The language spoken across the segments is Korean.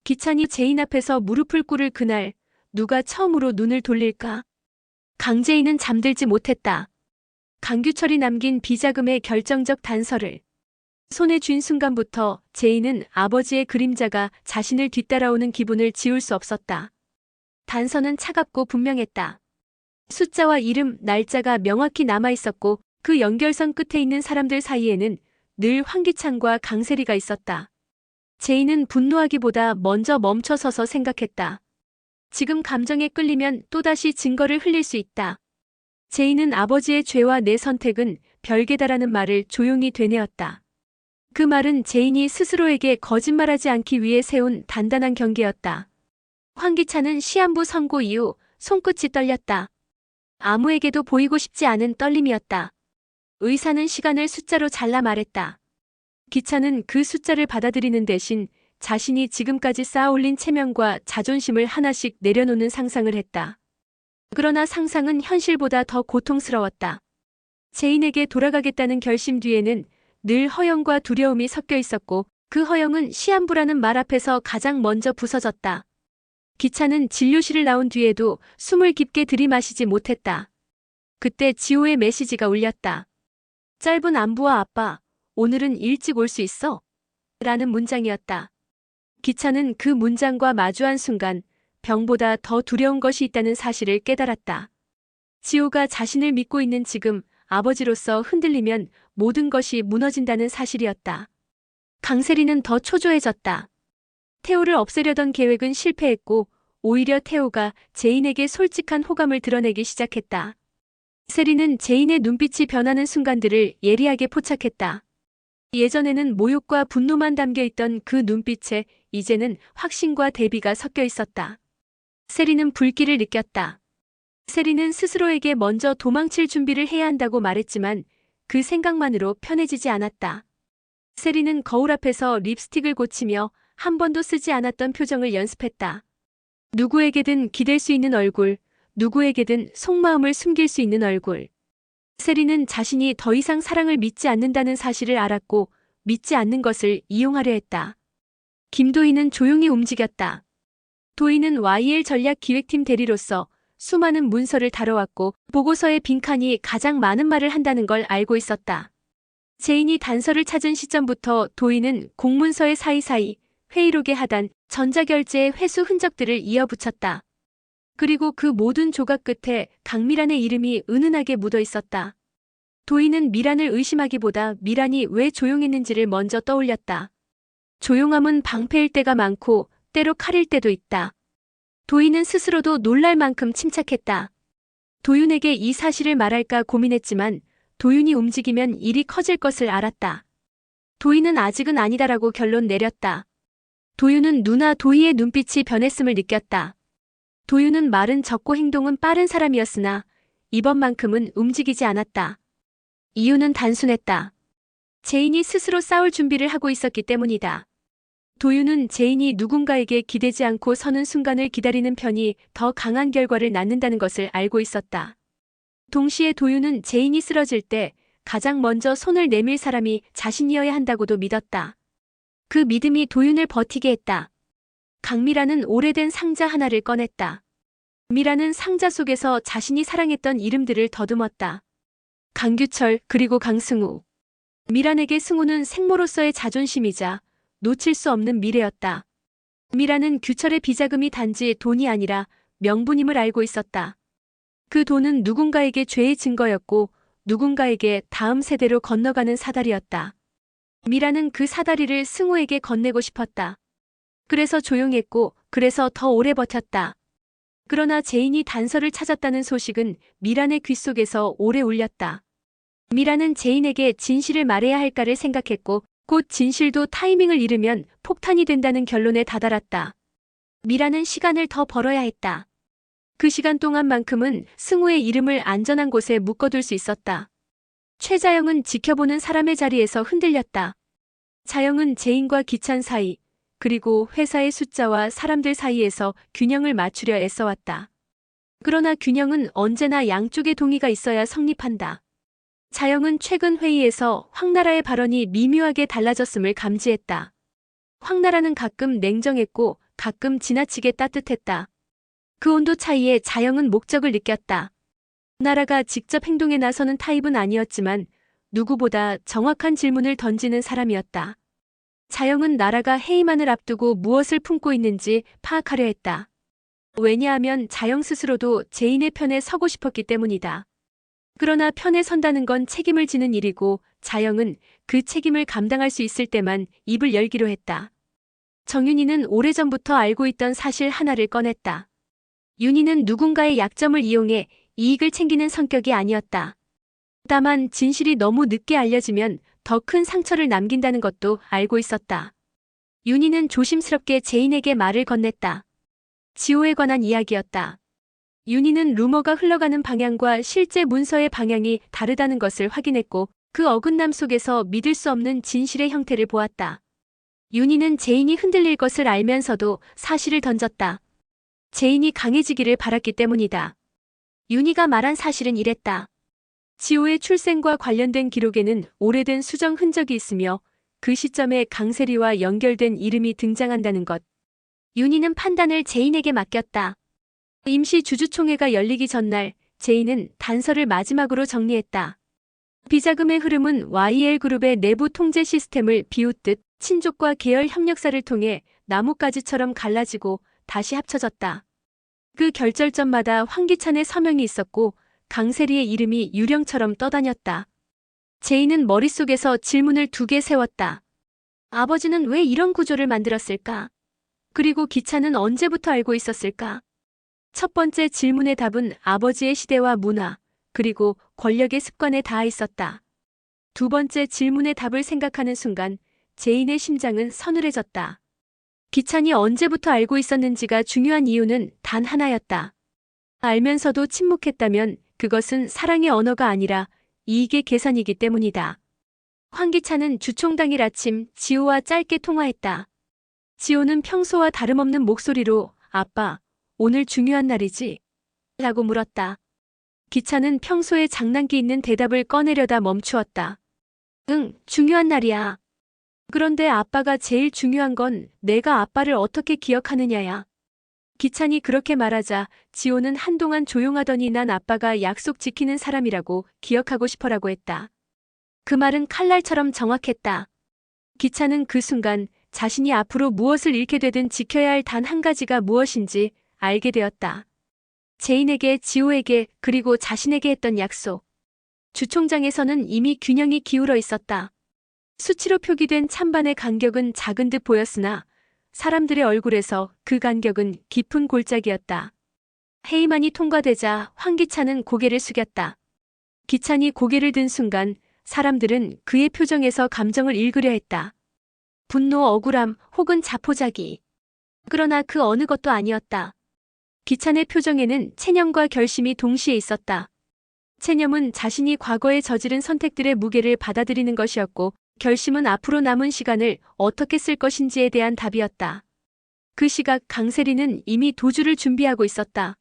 기찬이 제인 앞에서 무릎을 꿇을 그날 누가 처음으로 눈을 돌릴까? 강제인은 잠들지 못했다. 강규철이 남긴 비자금의 결정적 단서를 손에 쥔 순간부터 제인은 아버지의 그림자가 자신을 뒤따라오는 기분을 지울 수 없었다. 단서는 차갑고 분명했다. 숫자와 이름, 날짜가 명확히 남아있었고 그 연결선 끝에 있는 사람들 사이에는 늘 황기찬과 강세리가 있었다. 제인은 분노하기보다 먼저 멈춰서서 생각했다. 지금 감정에 끌리면 또다시 증거를 흘릴 수 있다. 제인은 아버지의 죄와 내 선택은 별개다라는 말을 조용히 되뇌었다. 그 말은 제인이 스스로에게 거짓말하지 않기 위해 세운 단단한 경계였다. 황기찬은 시한부 선고 이후 손끝이 떨렸다. 아무에게도 보이고 싶지 않은 떨림이었다. 의사는 시간을 숫자로 잘라 말했다. 기찬은 그 숫자를 받아들이는 대신 자신이 지금까지 쌓아올린 체면과 자존심을 하나씩 내려놓는 상상을 했다. 그러나 상상은 현실보다 더 고통스러웠다. 제인에게 돌아가겠다는 결심 뒤에는 늘 허영과 두려움이 섞여 있었고 그 허영은 시한부라는 말 앞에서 가장 먼저 부서졌다. 기찬은 진료실을 나온 뒤에도 숨을 깊게 들이마시지 못했다. 그때 지호의 메시지가 울렸다. 짧은 안부와 아빠, 오늘은 일찍 올 수 있어? 라는 문장이었다. 기찬은 그 문장과 마주한 순간 병보다 더 두려운 것이 있다는 사실을 깨달았다. 지호가 자신을 믿고 있는 지금 아버지로서 흔들리면 모든 것이 무너진다는 사실이었다. 강세리는 더 초조해졌다. 태호를 없애려던 계획은 실패했고 오히려 태호가 제인에게 솔직한 호감을 드러내기 시작했다. 세리는 제인의 눈빛이 변하는 순간들을 예리하게 포착했다. 예전에는 모욕과 분노만 담겨있던 그 눈빛에 이제는 확신과 대비가 섞여 있었다. 세리는 불길을 느꼈다. 세리는 스스로에게 먼저 도망칠 준비를 해야 한다고 말했지만 그 생각만으로 편해지지 않았다. 세리는 거울 앞에서 립스틱을 고치며 한 번도 쓰지 않았던 표정을 연습했다. 누구에게든 기댈 수 있는 얼굴, 누구에게든 속마음을 숨길 수 있는 얼굴. 세리는 자신이 더 이상 사랑을 믿지 않는다는 사실을 알았고 믿지 않는 것을 이용하려 했다. 김도희는 조용히 움직였다. 도희는 YL 전략기획팀 대리로서 수많은 문서를 다뤄왔고 보고서의 빈칸이 가장 많은 말을 한다는 걸 알고 있었다. 제인이 단서를 찾은 시점부터 도희는 공문서의 사이사이, 회의록의 하단, 전자결제의 회수 흔적들을 이어붙였다. 그리고 그 모든 조각 끝에 강미란의 이름이 은은하게 묻어 있었다. 도희는 미란을 의심하기보다 미란이 왜 조용했는지를 먼저 떠올렸다. 조용함은 방패일 때가 많고 때로 칼일 때도 있다. 도희는 스스로도 놀랄 만큼 침착했다. 도윤에게 이 사실을 말할까 고민했지만 도윤이 움직이면 일이 커질 것을 알았다. 도희는 아직은 아니다라고 결론 내렸다. 도윤은 누나 도희의 눈빛이 변했음을 느꼈다. 도윤은 말은 적고 행동은 빠른 사람이었으나 이번만큼은 움직이지 않았다. 이유는 단순했다. 제인이 스스로 싸울 준비를 하고 있었기 때문이다. 도윤은 제인이 누군가에게 기대지 않고 서는 순간을 기다리는 편이 더 강한 결과를 낳는다는 것을 알고 있었다. 동시에 도윤은 제인이 쓰러질 때 가장 먼저 손을 내밀 사람이 자신이어야 한다고도 믿었다. 그 믿음이 도윤을 버티게 했다. 강미라는 오래된 상자 하나를 꺼냈다. 미라는 상자 속에서 자신이 사랑했던 이름들을 더듬었다. 강규철 그리고 강승우. 미란에게 승우는 생모로서의 자존심이자 놓칠 수 없는 미래였다. 미라는 규철의 비자금이 단지 돈이 아니라 명분임을 알고 있었다. 그 돈은 누군가에게 죄의 증거였고 누군가에게 다음 세대로 건너가는 사다리였다. 미라는 그 사다리를 승우에게 건네고 싶었다. 그래서 조용했고 그래서 더 오래 버텼다. 그러나 제인이 단서를 찾았다는 소식은 미란의 귓속에서 오래 울렸다. 미란은 제인에게 진실을 말해야 할까를 생각했고 곧 진실도 타이밍을 잃으면 폭탄이 된다는 결론에 다다랐다. 미라는 시간을 더 벌어야 했다. 그 시간 동안만큼은 승우의 이름을 안전한 곳에 묶어둘 수 있었다. 최자영은 지켜보는 사람의 자리에서 흔들렸다. 자영은 제인과 기찬 사이, 그리고 회사의 숫자와 사람들 사이에서 균형을 맞추려 애써왔다. 그러나 균형은 언제나 양쪽의 동의가 있어야 성립한다. 자영은 최근 회의에서 황나라의 발언이 미묘하게 달라졌음을 감지했다. 황나라는 가끔 냉정했고 가끔 지나치게 따뜻했다. 그 온도 차이에 자영은 목적을 느꼈다. 나라가 직접 행동에 나서는 타입은 아니었지만 누구보다 정확한 질문을 던지는 사람이었다. 자영은 나라가 해임안을 앞두고 무엇을 품고 있는지 파악하려 했다. 왜냐하면 자영 스스로도 제인의 편에 서고 싶었기 때문이다. 그러나 편에 선다는 건 책임을 지는 일이고 자영은 그 책임을 감당할 수 있을 때만 입을 열기로 했다. 정윤희는 오래전부터 알고 있던 사실 하나를 꺼냈다. 윤희는 누군가의 약점을 이용해 이익을 챙기는 성격이 아니었다. 다만 진실이 너무 늦게 알려지면 더 큰 상처를 남긴다는 것도 알고 있었다. 윤희는 조심스럽게 제인에게 말을 건넸다. 지호에 관한 이야기였다. 윤희는 루머가 흘러가는 방향과 실제 문서의 방향이 다르다는 것을 확인했고 그 어긋남 속에서 믿을 수 없는 진실의 형태를 보았다. 윤희는 제인이 흔들릴 것을 알면서도 사실을 던졌다. 제인이 강해지기를 바랐기 때문이다. 윤희가 말한 사실은 이랬다. 지호의 출생과 관련된 기록에는 오래된 수정 흔적이 있으며 그 시점에 강세리와 연결된 이름이 등장한다는 것. 윤희는 판단을 제인에게 맡겼다. 임시 주주총회가 열리기 전날 제인은 단서를 마지막으로 정리했다. 비자금의 흐름은 YL그룹의 내부 통제 시스템을 비웃듯 친족과 계열 협력사를 통해 나뭇가지처럼 갈라지고 다시 합쳐졌다. 그 결절점마다 황기찬의 서명이 있었고 강세리의 이름이 유령처럼 떠다녔다. 제인은 머릿속에서 질문을 2개 세웠다. 아버지는 왜 이런 구조를 만들었을까? 그리고 기찬은 언제부터 알고 있었을까? 첫 번째 질문의 답은 아버지의 시대와 문화, 그리고 권력의 습관에 닿아 있었다. 두 번째 질문의 답을 생각하는 순간 제인의 심장은 서늘해졌다. 기찬이 언제부터 알고 있었는지가 중요한 이유는 단 하나였다. 알면서도 침묵했다면 그것은 사랑의 언어가 아니라 이익의 계산이기 때문이다. 황기찬은 주총 당일 아침 지호와 짧게 통화했다. 지호는 평소와 다름없는 목소리로 아빠, 오늘 중요한 날이지? 라고 물었다. 기찬은 평소에 장난기 있는 대답을 꺼내려다 멈추었다. 응, 중요한 날이야. 그런데 아빠가 제일 중요한 건 내가 아빠를 어떻게 기억하느냐야. 기찬이 그렇게 말하자 지호는 한동안 조용하더니 난 아빠가 약속 지키는 사람이라고 기억하고 싶어라고 했다. 그 말은 칼날처럼 정확했다. 기찬은 그 순간 자신이 앞으로 무엇을 잃게 되든 지켜야 할 단 한 가지가 무엇인지 알게 되었다. 제인에게, 지호에게, 그리고 자신에게 했던 약속. 주총장에서는 이미 균형이 기울어 있었다. 수치로 표기된 찬반의 간격은 작은 듯 보였으나 사람들의 얼굴에서 그 간격은 깊은 골짜기였다. 회의만이 통과되자 황기찬은 고개를 숙였다. 기찬이 고개를 든 순간 사람들은 그의 표정에서 감정을 읽으려 했다. 분노, 억울함, 혹은 자포자기. 그러나 그 어느 것도 아니었다. 기찬의 표정에는 체념과 결심이 동시에 있었다. 체념은 자신이 과거에 저지른 선택들의 무게를 받아들이는 것이었고 결심은 앞으로 남은 시간을 어떻게 쓸 것인지에 대한 답이었다. 그 시각 강세리는 이미 도주를 준비하고 있었다.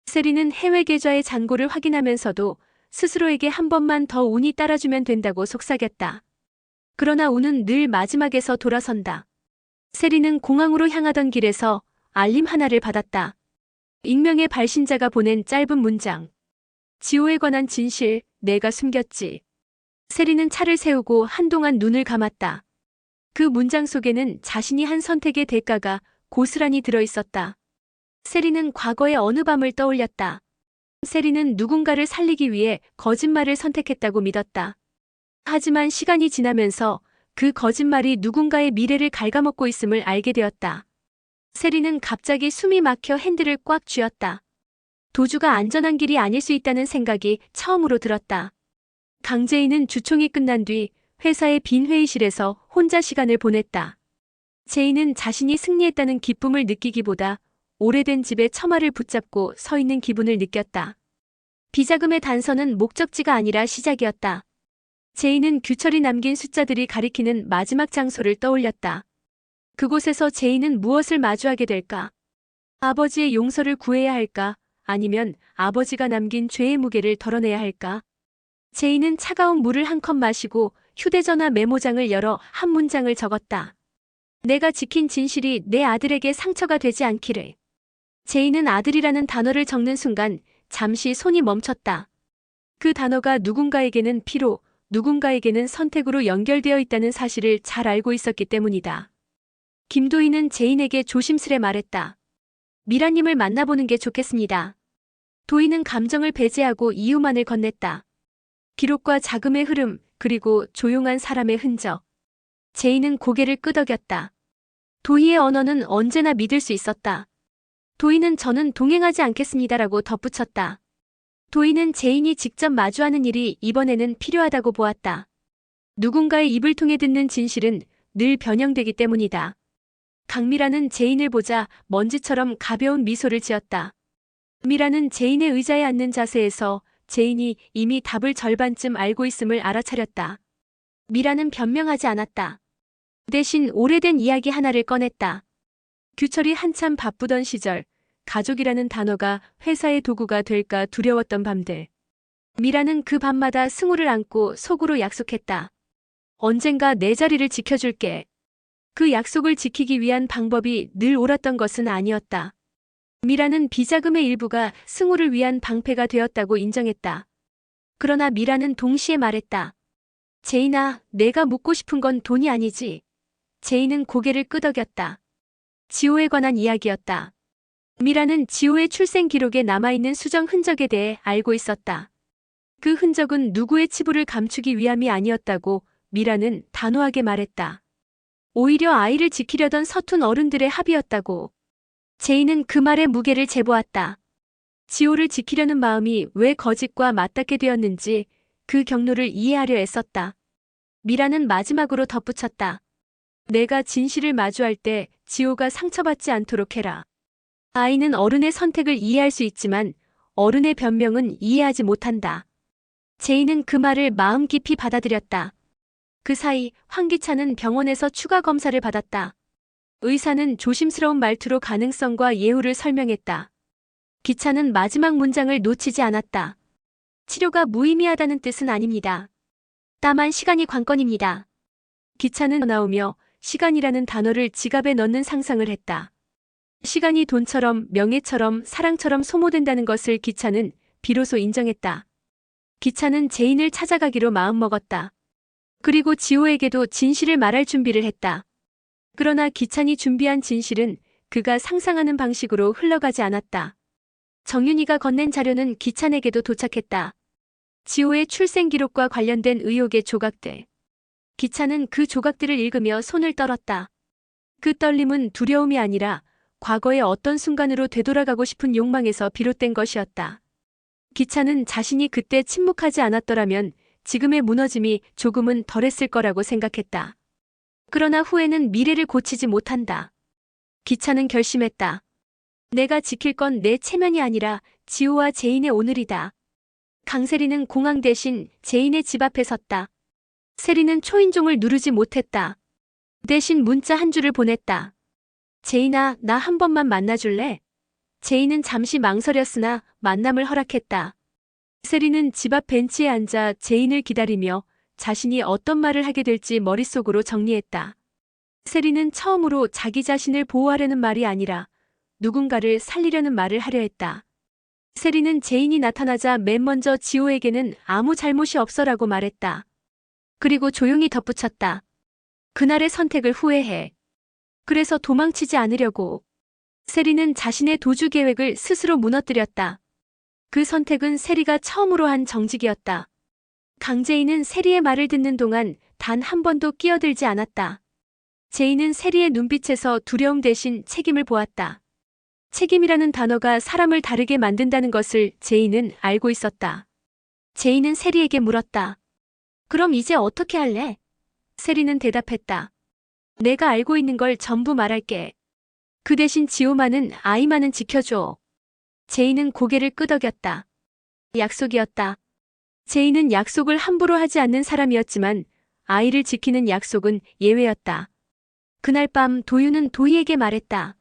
세리는 해외 계좌의 잔고를 확인하면서도 스스로에게 한 번만 더 운이 따라주면 된다고 속삭였다. 그러나 운은 늘 마지막에서 돌아선다. 세리는 공항으로 향하던 길에서 알림 하나를 받았다. 익명의 발신자가 보낸 짧은 문장. 지호에 관한 진실, 내가 숨겼지. 세리는 차를 세우고 한동안 눈을 감았다. 그 문장 속에는 자신이 한 선택의 대가가 고스란히 들어있었다. 세리는 과거의 어느 밤을 떠올렸다. 세리는 누군가를 살리기 위해 거짓말을 선택했다고 믿었다. 하지만 시간이 지나면서 그 거짓말이 누군가의 미래를 갉아먹고 있음을 알게 되었다. 세리는 갑자기 숨이 막혀 핸들을 꽉 쥐었다. 도주가 안전한 길이 아닐 수 있다는 생각이 처음으로 들었다. 강제인은 주총이 끝난 뒤 회사의 빈 회의실에서 혼자 시간을 보냈다. 제인은 자신이 승리했다는 기쁨을 느끼기보다 오래된 집의 처마를 붙잡고 서 있는 기분을 느꼈다. 비자금의 단서는 목적지가 아니라 시작이었다. 제인은 규철이 남긴 숫자들이 가리키는 마지막 장소를 떠올렸다. 그곳에서 제인은 무엇을 마주하게 될까? 아버지의 용서를 구해야 할까? 아니면 아버지가 남긴 죄의 무게를 덜어내야 할까? 제인은 차가운 물을 한 컵 마시고 휴대전화 메모장을 열어 한 문장을 적었다. 내가 지킨 진실이 내 아들에게 상처가 되지 않기를. 제이는 아들이라는 단어를 적는 순간 잠시 손이 멈췄다. 그 단어가 누군가에게는 피로, 누군가에게는 선택으로 연결되어 있다는 사실을 잘 알고 있었기 때문이다. 김도희는 제인에게 조심스레 말했다. 미라님을 만나보는 게 좋겠습니다. 도희는 감정을 배제하고 이유만을 건넸다. 기록과 자금의 흐름, 그리고 조용한 사람의 흔적. 제인은 고개를 끄덕였다. 도희의 언어는 언제나 믿을 수 있었다. 도희는 저는 동행하지 않겠습니다라고 덧붙였다. 도희는 제인이 직접 마주하는 일이 이번에는 필요하다고 보았다. 누군가의 입을 통해 듣는 진실은 늘 변형되기 때문이다. 강미라는 제인을 보자 먼지처럼 가벼운 미소를 지었다. 미라는 제인의 의자에 앉는 자세에서 제인이 이미 답을 절반쯤 알고 있음을 알아차렸다. 미라는 변명하지 않았다. 대신 오래된 이야기 하나를 꺼냈다. 규철이 한참 바쁘던 시절, 가족이라는 단어가 회사의 도구가 될까 두려웠던 밤들. 미라는 그 밤마다 승우를 안고 속으로 약속했다. 언젠가 내 자리를 지켜줄게. 그 약속을 지키기 위한 방법이 늘 옳았던 것은 아니었다. 미라는 비자금의 일부가 승우를 위한 방패가 되었다고 인정했다. 그러나 미라는 동시에 말했다. 제인아, 내가 묻고 싶은 건 돈이 아니지. 제인은 고개를 끄덕였다. 지호에 관한 이야기였다. 미라는 지호의 출생 기록에 남아있는 수정 흔적에 대해 알고 있었다. 그 흔적은 누구의 치부를 감추기 위함이 아니었다고 미라는 단호하게 말했다. 오히려 아이를 지키려던 서툰 어른들의 합의였다고. 제인은 그 말의 무게를 재보았다. 지호를 지키려는 마음이 왜 거짓과 맞닿게 되었는지 그 경로를 이해하려 애썼다. 미라는 마지막으로 덧붙였다. 내가 진실을 마주할 때 지호가 상처받지 않도록 해라. 아이는 어른의 선택을 이해할 수 있지만 어른의 변명은 이해하지 못한다. 제인은 그 말을 마음 깊이 받아들였다. 그 사이 황기찬은 병원에서 추가 검사를 받았다. 의사는 조심스러운 말투로 가능성과 예후를 설명했다. 기찬은 마지막 문장을 놓치지 않았다. 치료가 무의미하다는 뜻은 아닙니다. 다만 시간이 관건입니다. 기찬은 나오며 시간이라는 단어를 지갑에 넣는 상상을 했다. 시간이 돈처럼 명예처럼 사랑처럼 소모된다는 것을 기찬은 비로소 인정했다. 기찬은 제인을 찾아가기로 마음먹었다. 그리고 지호에게도 진실을 말할 준비를 했다. 그러나 기찬이 준비한 진실은 그가 상상하는 방식으로 흘러가지 않았다. 정윤이가 건넨 자료는 기찬에게도 도착했다. 지호의 출생 기록과 관련된 의혹의 조각들. 기찬은 그 조각들을 읽으며 손을 떨었다. 그 떨림은 두려움이 아니라 과거의 어떤 순간으로 되돌아가고 싶은 욕망에서 비롯된 것이었다. 기찬은 자신이 그때 침묵하지 않았더라면 지금의 무너짐이 조금은 덜했을 거라고 생각했다. 그러나 후에는 미래를 고치지 못한다. 기찬은 결심했다. 내가 지킬 건 내 체면이 아니라 지호와 제인의 오늘이다. 강세리는 공항 대신 제인의 집 앞에 섰다. 세리는 초인종을 누르지 못했다. 대신 문자 한 줄을 보냈다. 제인아, 나 한 번만 만나줄래? 제인은 잠시 망설였으나 만남을 허락했다. 세리는 집 앞 벤치에 앉아 제인을 기다리며 자신이 어떤 말을 하게 될지 머릿속으로 정리했다. 세리는 처음으로 자기 자신을 보호하려는 말이 아니라 누군가를 살리려는 말을 하려 했다. 세리는 제인이 나타나자 맨 먼저 지호에게는 아무 잘못이 없어라고 말했다. 그리고 조용히 덧붙였다. 그날의 선택을 후회해. 그래서 도망치지 않으려고. 세리는 자신의 도주 계획을 스스로 무너뜨렸다. 그 선택은 세리가 처음으로 한 정직이었다. 강제인은 세리의 말을 듣는 동안 단 한 번도 끼어들지 않았다. 제인은 세리의 눈빛에서 두려움 대신 책임을 보았다. 책임이라는 단어가 사람을 다르게 만든다는 것을 제인은 알고 있었다. 제인은 세리에게 물었다. 그럼 이제 어떻게 할래? 세리는 대답했다. 내가 알고 있는 걸 전부 말할게. 그 대신 지호만은 아이만은 지켜줘. 제인은 고개를 끄덕였다. 약속이었다. 제인은 약속을 함부로 하지 않는 사람이었지만 아이를 지키는 약속은 예외였다. 그날 밤 도유는 도희에게 말했다.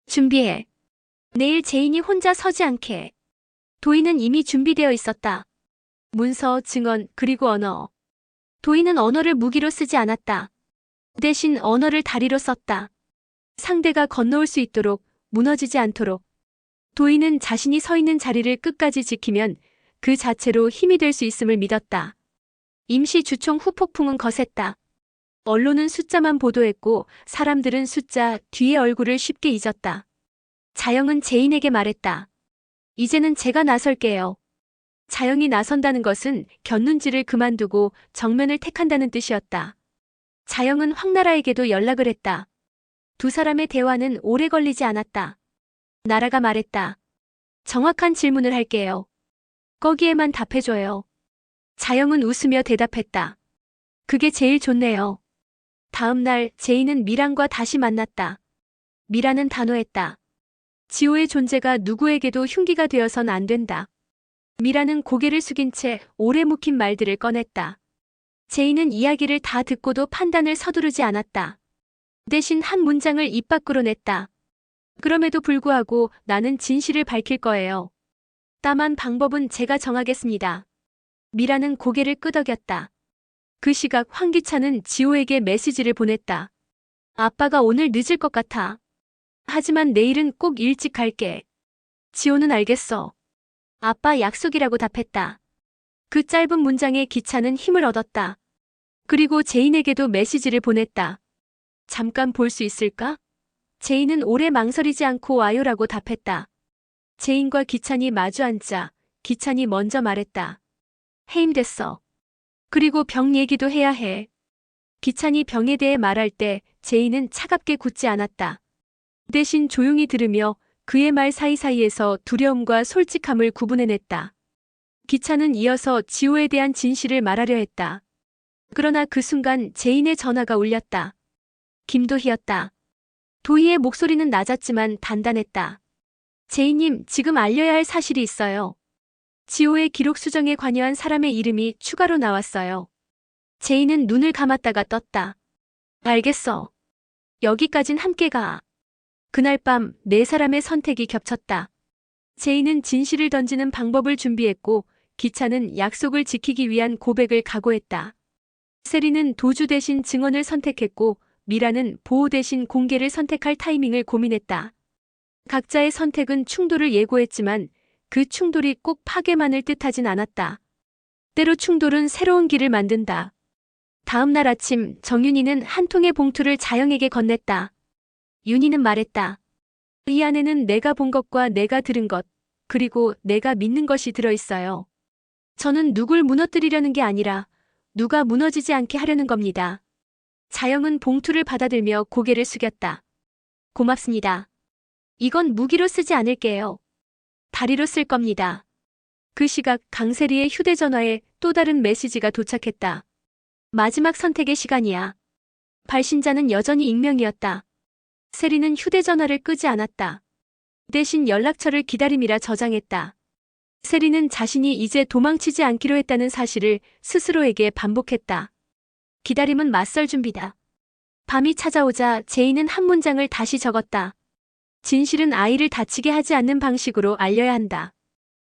준비해. 내일 제인이 혼자 서지 않게. 도희는 이미 준비되어 있었다. 문서, 증언, 그리고 언어. 도희는 언어를 무기로 쓰지 않았다. 대신 언어를 다리로 썼다. 상대가 건너올 수 있도록, 무너지지 않도록. 도인은 자신이 서 있는 자리를 끝까지 지키면 그 자체로 힘이 될 수 있음을 믿었다. 임시 주총 후 폭풍은 거셌다. 언론은 숫자만 보도했고 사람들은 숫자 뒤의 얼굴을 쉽게 잊었다. 자영은 제인에게 말했다. 이제는 제가 나설게요. 자영이 나선다는 것은 곁눈질을 그만두고 정면을 택한다는 뜻이었다. 자영은 황나라에게도 연락을 했다. 두 사람의 대화는 오래 걸리지 않았다. 나라가 말했다. 정확한 질문을 할게요. 거기에만 답해줘요. 자영은 웃으며 대답했다. 그게 제일 좋네요. 다음 날 제인은 미란과 다시 만났다. 미란은 단호했다. 지호의 존재가 누구에게도 흉기가 되어선 안 된다. 미란은 고개를 숙인 채 오래 묵힌 말들을 꺼냈다. 제인은 이야기를 다 듣고도 판단을 서두르지 않았다. 대신 한 문장을 입 밖으로 냈다. 그럼에도 불구하고 나는 진실을 밝힐 거예요. 다만 방법은 제가 정하겠습니다. 미라는 고개를 끄덕였다. 그 시각 황기찬은 지호에게 메시지를 보냈다. 아빠가 오늘 늦을 것 같아. 하지만 내일은 꼭 일찍 갈게. 지호는 알겠어. 아빠 약속이라고 답했다. 그 짧은 문장에 기찬은 힘을 얻었다. 그리고 제인에게도 메시지를 보냈다. 잠깐 볼 수 있을까? 제인은 오래 망설이지 않고 와요라고 답했다. 제인과 기찬이 마주 앉자 기찬이 먼저 말했다. 해임됐어. 그리고 병 얘기도 해야 해. 기찬이 병에 대해 말할 때 제인은 차갑게 굳지 않았다. 대신 조용히 들으며 그의 말 사이사이에서 두려움과 솔직함을 구분해냈다. 기찬은 이어서 지호에 대한 진실을 말하려 했다. 그러나 그 순간 제인의 전화가 울렸다. 김도희였다. 도희의 목소리는 낮았지만 단단했다. 제이님, 지금 알려야 할 사실이 있어요. 지호의 기록 수정에 관여한 사람의 이름이 추가로 나왔어요. 제이는 눈을 감았다가 떴다. 알겠어. 여기까진 함께 가. 그날 밤 네 사람의 선택이 겹쳤다. 제이는 진실을 던지는 방법을 준비했고 기찬은 약속을 지키기 위한 고백을 각오했다. 세리는 도주 대신 증언을 선택했고 미라는 보호 대신 공개를 선택할 타이밍을 고민했다. 각자의 선택은 충돌을 예고했지만 그 충돌이 꼭 파괴만을 뜻하진 않았다. 때로 충돌은 새로운 길을 만든다. 다음 날 아침 정윤이는 한 통의 봉투를 자영에게 건넸다. 윤희는 말했다. 이 안에는 내가 본 것과 내가 들은 것, 그리고 내가 믿는 것이 들어있어요. 저는 누굴 무너뜨리려는 게 아니라 누가 무너지지 않게 하려는 겁니다. 자영은 봉투를 받아들며 고개를 숙였다. 고맙습니다. 이건 무기로 쓰지 않을게요. 다리로 쓸 겁니다. 그 시각 강세리의 휴대전화에 또 다른 메시지가 도착했다. 마지막 선택의 시간이야. 발신자는 여전히 익명이었다. 세리는 휴대전화를 끄지 않았다. 대신 연락처를 기다림이라 저장했다. 세리는 자신이 이제 도망치지 않기로 했다는 사실을 스스로에게 반복했다. 기다림은 맞설 준비다. 밤이 찾아오자 제이는 한 문장을 다시 적었다. 진실은 아이를 다치게 하지 않는 방식으로 알려야 한다.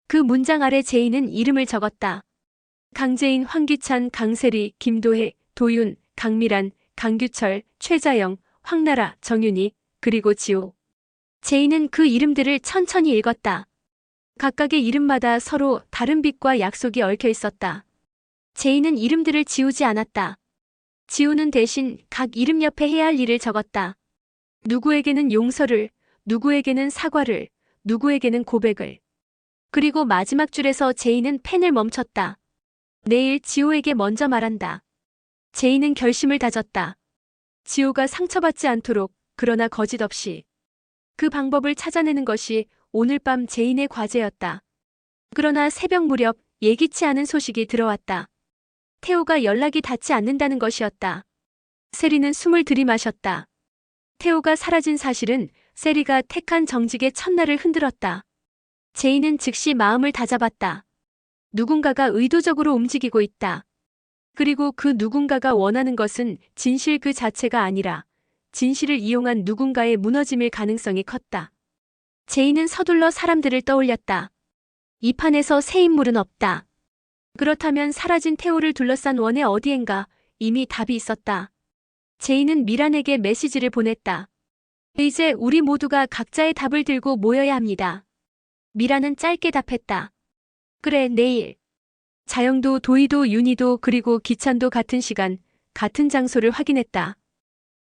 그 문장 아래 제이는 이름을 적었다. 강재인, 황기찬, 강세리, 김도혜, 도윤, 강미란, 강규철, 최자영, 황나라, 정윤희, 그리고 지호. 제이는 그 이름들을 천천히 읽었다. 각각의 이름마다 서로 다른 빛과 약속이 얽혀 있었다. 제이는 이름들을 지우지 않았다. 지우는 대신 각 이름 옆에 해야 할 일을 적었다. 누구에게는 용서를, 누구에게는 사과를, 누구에게는 고백을. 그리고 마지막 줄에서 제이는 펜을 멈췄다. 내일 지호에게 먼저 말한다. 제이는 결심을 다졌다. 지호가 상처받지 않도록, 그러나 거짓 없이. 그 방법을 찾아내는 것이 오늘 밤 제인의 과제였다. 그러나 새벽 무렵 예기치 않은 소식이 들어왔다. 태호가 연락이 닿지 않는다는 것이었다. 세리는 숨을 들이마셨다. 태호가 사라진 사실은 세리가 택한 정직의 첫날을 흔들었다. 제인은 즉시 마음을 다잡았다. 누군가가 의도적으로 움직이고 있다. 그리고 그 누군가가 원하는 것은 진실 그 자체가 아니라 진실을 이용한 누군가의 무너짐일 가능성이 컸다. 제인은 서둘러 사람들을 떠올렸다. 이 판에서 새 인물은 없다. 그렇다면 사라진 태호를 둘러싼 원의 어디엔가 이미 답이 있었다. 제이는 미란에게 메시지를 보냈다. 이제 우리 모두가 각자의 답을 들고 모여야 합니다. 미란은 짧게 답했다. 그래, 내일. 자영도, 도희도, 윤희도 그리고 기찬도 같은 시간, 같은 장소를 확인했다.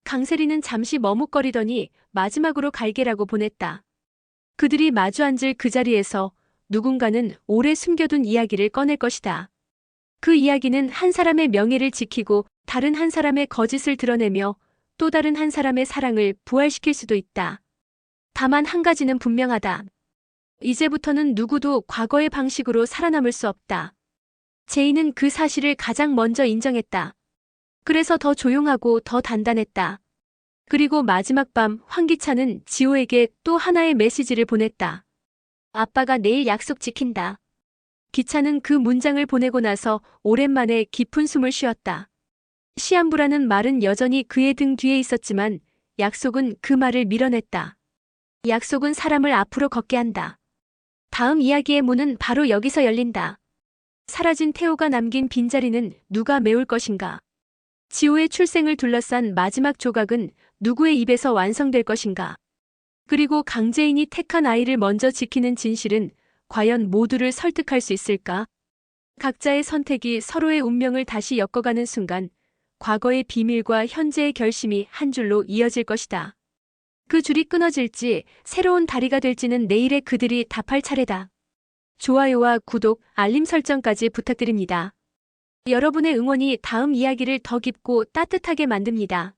강세리는 잠시 머뭇거리더니 마지막으로 갈게라고 보냈다. 그들이 마주 앉을 그 자리에서 누군가는 오래 숨겨둔 이야기를 꺼낼 것이다. 그 이야기는 한 사람의 명예를 지키고 다른 한 사람의 거짓을 드러내며 또 다른 한 사람의 사랑을 부활시킬 수도 있다. 다만 한 가지는 분명하다. 이제부터는 누구도 과거의 방식으로 살아남을 수 없다. 제이는 그 사실을 가장 먼저 인정했다. 그래서 더 조용하고 더 단단했다. 그리고 마지막 밤 황기찬은 지호에게 또 하나의 메시지를 보냈다. 아빠가 내일 약속 지킨다. 기찬은 그 문장을 보내고 나서 오랜만에 깊은 숨을 쉬었다. 시한부라는 말은 여전히 그의 등 뒤에 있었지만 약속은 그 말을 밀어냈다. 약속은 사람을 앞으로 걷게 한다. 다음 이야기의 문은 바로 여기서 열린다. 사라진 태호가 남긴 빈자리는 누가 메울 것인가? 지호의 출생을 둘러싼 마지막 조각은 누구의 입에서 완성될 것인가? 그리고 강재인이 택한 아이를 먼저 지키는 진실은 과연 모두를 설득할 수 있을까? 각자의 선택이 서로의 운명을 다시 엮어가는 순간 과거의 비밀과 현재의 결심이 한 줄로 이어질 것이다. 그 줄이 끊어질지 새로운 다리가 될지는 내일의 그들이 답할 차례다. 좋아요와 구독, 알림 설정까지 부탁드립니다. 여러분의 응원이 다음 이야기를 더 깊고 따뜻하게 만듭니다.